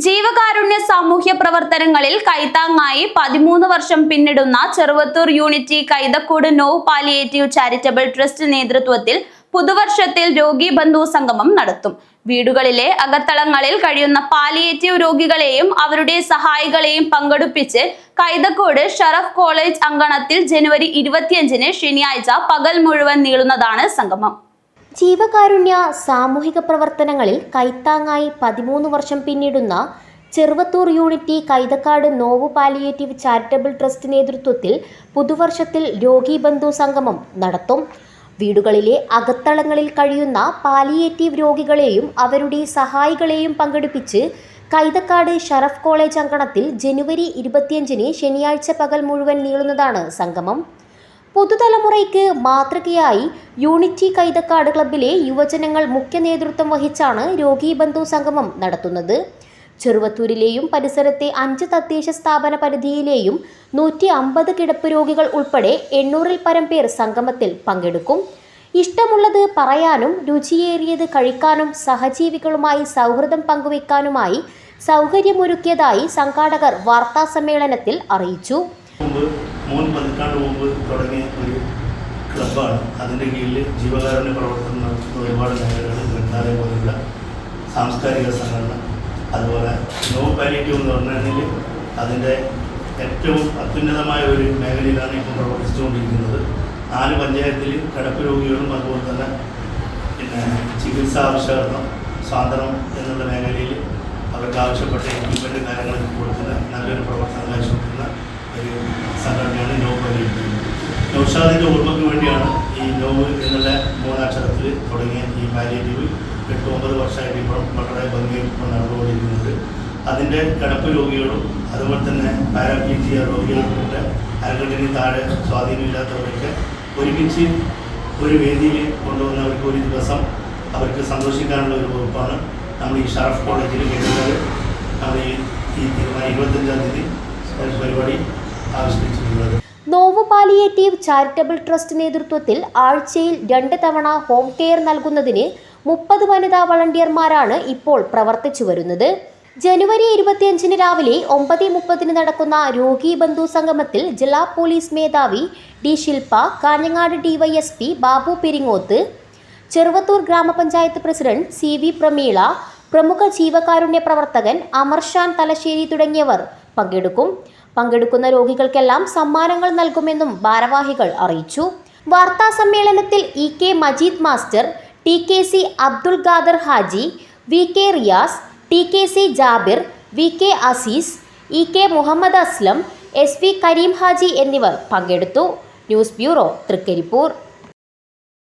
ജീവകാരുണ്യ സാമൂഹ്യ പ്രവർത്തനങ്ങളിൽ കൈത്താങ്ങായി 13 വർഷം പിന്നിടുന്ന ചെറുവത്തൂർ യൂണിറ്റി കൈതക്കോട് നോവ് പാലിയേറ്റീവ് ചാരിറ്റബിൾ ട്രസ്റ്റ് നേതൃത്വത്തിൽ പുതുവർഷത്തിൽ രോഗി ബന്ധു സംഗമം നടത്തും. വീടുകളിലെ അകത്തളങ്ങളിൽ കഴിയുന്ന പാലിയേറ്റീവ് രോഗികളെയും അവരുടെ സഹായികളെയും പങ്കെടുപ്പിച്ച് കൈതക്കോട് ഷറഫ് കോളേജ് അങ്കണത്തിൽ ജനുവരി 25-ന് ശനിയാഴ്ച പകൽ മുഴുവൻ നീളുന്നതാണ് സംഗമം. ജീവകാരുണ്യ സാമൂഹിക പ്രവർത്തനങ്ങളിൽ കൈത്താങ്ങായി 13 വർഷം പിന്നിടുന്ന ചെറുവത്തൂർ യൂണിറ്റി കൈതക്കാട് നോവ് പാലിയേറ്റീവ് ചാരിറ്റബിൾ ട്രസ്റ്റ് നേതൃത്വത്തിൽ പുതുവർഷത്തിൽ രോഗി ബന്ധു സംഗമം നടത്തും. വീടുകളിലെ അകത്തളങ്ങളിൽ കഴിയുന്ന പാലിയേറ്റീവ് രോഗികളെയും അവരുടെ സഹായികളെയും പങ്കെടുപ്പിച്ച് കൈതക്കാട് ഷറഫ് കോളേജ് അങ്കണത്തിൽ ജനുവരി 25-ന് ശനിയാഴ്ച പകൽ മുഴുവൻ നീളുന്നതാണ് സംഗമം. പുതുതലമുറയ്ക്ക് മാതൃകയായി യൂണിറ്റി കൈതക്കാട് ക്ലബ്ബിലെ യുവജനങ്ങൾ മുഖ്യ നേതൃത്വം വഹിച്ചാണ് രോഗി ബന്ധു സംഗമം നടത്തുന്നത്. ചെറുവത്തൂരിലെയും പരിസരത്തെ 5 തദ്ദേശ സ്ഥാപന പരിധിയിലെയും 150 കിടപ്പ് രോഗികൾ ഉൾപ്പെടെ 800-ൽ പരം പേർ സംഗമത്തിൽ പങ്കെടുക്കും. ഇഷ്ടമുള്ളത് പറയാനും രുചിയേറിയത് കഴിക്കാനും സഹജീവികളുമായി സൗഹൃദം പങ്കുവയ്ക്കാനുമായി സൗകര്യമൊരുക്കിയതായി സംഘാടകർ വാർത്താസമ്മേളനത്തിൽ അറിയിച്ചു. 3 പതിറ്റാണ്ട് മുമ്പ് തുടങ്ങിയ ഒരു ക്ലബ്ബാണ്. അതിൻ്റെ കീഴിൽ ജീവകാരുണ്യ പ്രവർത്തനം നടത്തുന്ന ഒരുപാട് മേഖലകൾ, ഗ്രന്ഥാലയം പോലുള്ള സാംസ്കാരിക സംഘടന, അതുപോലെ നോവ് പാലിയേറ്റീവ് എന്ന് പറഞ്ഞാൽ അതിൻ്റെ ഏറ്റവും അത്യുന്നതമായ ഒരു മേഖലയിലാണ് ഇപ്പോൾ പ്രവർത്തിച്ചുകൊണ്ടിരിക്കുന്നത്. 4 പഞ്ചായത്തിൽ കിടപ്പ് രോഗികളും അതുപോലെ തന്നെ ചികിത്സാ ആവശ്യകരണം, സ്വാതന്ത്ര്യം എന്നുള്ള മേഖലയിൽ അവർക്ക് ആവശ്യപ്പെട്ട എക്യുപ്മെൻറ്റ് കാര്യങ്ങളൊക്കെ കൊടുക്കുന്ന നല്ലൊരു പ്രവർത്തനം കാഴ്ചവെക്കുന്ന ഒരു സംഘടനയാണ് നോവ് പാലിയേറ്റീവ്. നൗഷാദിൻ്റെ ഓർമ്മയ്ക്ക് വേണ്ടിയാണ് ഈ നോവ് എന്നുള്ള 3 അക്ഷരത്തിൽ തുടങ്ങിയ ഈ പാലിയേറ്റീവ് 8-9 വർഷമായിട്ട് ഇപ്പോഴും വളരെ ഭംഗിയായിട്ട് ഇപ്പോൾ നടന്നുകൊണ്ടിരിക്കുന്നുണ്ട്. അതിൻ്റെ കിടപ്പ് രോഗികളും അതുപോലെ തന്നെ പാരാപ്ലീജിയ രോഗികളുടെ അരക്കെട്ടിന് താഴെ സ്വാധീനമില്ലാത്തവരൊക്കെ ഒരുമിച്ച് ഒരു വേദിയിൽ കൊണ്ടുവന്നവർക്ക് ഒരു ദിവസം അവർക്ക് സന്തോഷിക്കാനുള്ള ഒരു വകുപ്പാണ് നമ്മൾ ഈ ഷറഫ് കോളേജിൽ കേൾക്കുന്നത്. നമ്മൾ ഈ തീരുമാനം 25-ാം തീയതി പരിപാടി ആവിഷ്കരിച്ചിട്ടുള്ളത്. നോവ് പാലിയേറ്റീവ് ചാരിറ്റബിൾ ട്രസ്റ്റ് നേതൃത്വത്തിൽ ആഴ്ചയിൽ 2 തവണ ഹോം കെയർ നൽകുന്നതിന് 30 വനിതാ വളണ്ടിയർമാരാണ് ഇപ്പോൾ പ്രവർത്തിച്ചു വരുന്നത്. ജനുവരി 25-ന് രാവിലെ 9:30-ന് നടക്കുന്ന രോഗി ബന്ധു സംഗമത്തിൽ ജില്ലാ പോലീസ് മേധാവി ഡി ശില്പ, കാഞ്ഞങ്ങാട് DYSP ബാബു പെരിങ്ങോത്ത്, ചെറുവത്തൂർ ഗ്രാമപഞ്ചായത്ത് പ്രസിഡന്റ് CV പ്രമീള, പ്രമുഖ ജീവകാരുണ്യ പ്രവർത്തകൻ അമർഷാൻ തലശ്ശേരി തുടങ്ങിയവർ പങ്കെടുക്കുന്ന രോഗികൾക്കെല്ലാം സമ്മാനങ്ങൾ നൽകുമെന്നും ഭാരവാഹികൾ അറിയിച്ചു. വാർത്താ സമ്മേളനത്തിൽ EK Majeed master, TKC Abdul Khader Haji, VK Riyas, TKC Jabir, VK Azeez, EK Muhammad Aslam, SV Kareem Haji എന്നിവർ പങ്കെടുത്തു. News bureau, Trikaripur.